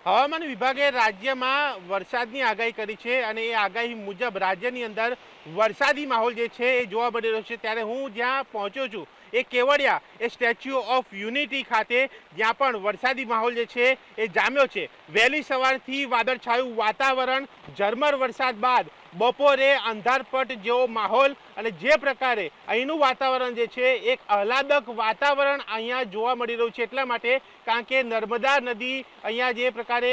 હવામાન વિભાગે રાજ્યમાં વરસાદની આગાહી કરી છે અને એ આગાહી મુજબ રાજ્યની અંદર વરસાદી માહોલ જે છે એ જોવા મળી રહ્યો છે। ત્યારે હું જ્યાં પહોંચ્યો છું એ કેવડિયા એ સ્ટેચ્યુ ઓફ યુનિટી ખાતે, જ્યાં પણ વરસાદી માહોલ જે છે એ જામ્યો છે। વહેલી સવારથી વાદળછાયું વાતાવરણ, ઝરમર વરસાદ બાદ બપોરે અંધારપટ જેવો માહોલ અને જે પ્રકારે અહીંનું વાતાવરણ જે છે એક આહલાદક વાતાવરણ અહીંયા જોવા મળી રહ્યું છે। એટલા માટે કારણ કે નર્મદા નદી અહીંયા જે પ્રકારે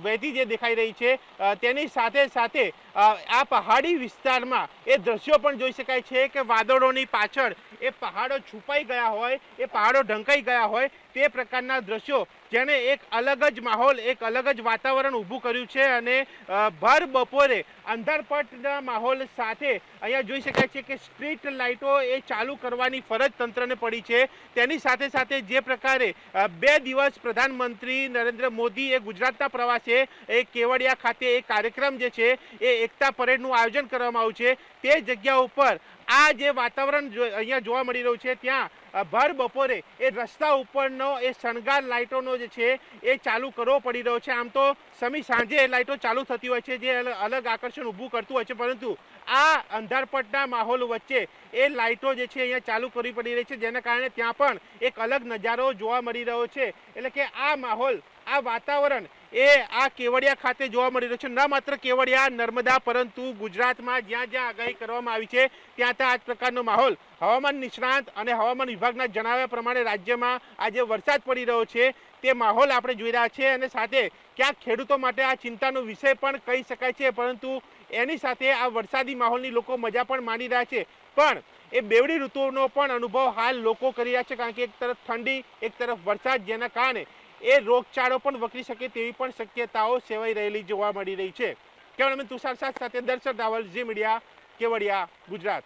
વહેતી જે દેખાઈ રહી છે, તેની સાથે સાથે આ પહાડી વિસ્તારમાં એ દ્રશ્યો પણ જોઈ શકાય છે કે વાદળોની પાછળ એ પહાડો છુપાઈ ગયા હોય, એ પહાડો ઢંકાઈ ગયા હોય તે પ્રકારના દ્રશ્યો, જેણે એક અલગ જ માહોલ, એક અલગ જ વાતાવરણ ઊભું કર્યું છે। અને ભર બપોરે અંધારપટના માહોલ સાથે અહીંયા જોઈ શકાય છે કે સ્ટ્રીટ લાઇટો એ ચાલુ કરવાની ફરજ તંત્રને પડી છે। તેની સાથે સાથે જે પ્રકારે 2 દિવસ પ્રધાનમંત્રી નરેન્દ્ર મોદી એ ગુજરાતના પ્રવાસે એ કેવડિયા ખાતે એક કાર્યક્રમ જે છે એ એકતા પરેડનું આયોજન કરવામાં આવ્યું છે। તે જગ્યા ઉપર આ જે વાતાવરણ અહીંયા જોવા મળી રહ્યું છે, ત્યાં ભર બપોરે એ રસ્તા ઉપરનો એ શણગાર લાઇટોનો જે છે એ ચાલુ કરવો પડી રહ્યો છે। આમ તો સમી સાંજે એ લાઇટો ચાલુ થતી હોય છે, જે અલગ આકર્ષણ ઊભું કરતું હોય છે, પરંતુ આ અંધારપટના માહોલ વચ્ચે એ લાઇટો જે છે અહીંયા ચાલુ કરવી પડી રહી છે, જેના કારણે ત્યાં પણ એક અલગ નજારો જોવા મળી રહ્યો છે। એટલે કે આ માહોલ, આ વાતાવરણ એ આ કેવડિયા ખાતે જોવા મળી રહ્યું છે। ન માત્ર કેવડિયા, નર્મદા, પરંતુ ગુજરાતમાં જ્યાં જ્યાં આગાહી કરવામાં આવી છે ત્યાં ત્યાં આ જ પ્રકારનો માહોલ। હવામાન નિષ્ણાંત અને હવામાન વિભાગના જણાવ્યા પ્રમાણે રાજ્યમાં આજે વરસાદ પડી રહ્યો છે તે માહોલ આપણે જોઈ રહ્યા છીએ, અને સાથે ક્યાંક ખેડૂતો માટે આ ચિંતાનો વિષય પણ કહી શકાય છે, પરંતુ એની સાથે આ વરસાદી માહોલની લોકો મજા પણ માણી રહ્યા છે। પણ એ બેવડી ઋતુનો પણ અનુભવ હાલ લોકો કરી રહ્યા છે, કારણ કે એક તરફ ઠંડી, એક તરફ વરસાદ, જેના કારણે એ રોગચાળો પણ વકરી શકે તેવી પણ શક્યતાઓ સેવાઈ રહેલી જોવા મળી રહી છે। કેમેરામેન તુષાર સાથે દર્શક રાવલ, ઝી મીડિયા, કેવડિયા, ગુજરાત।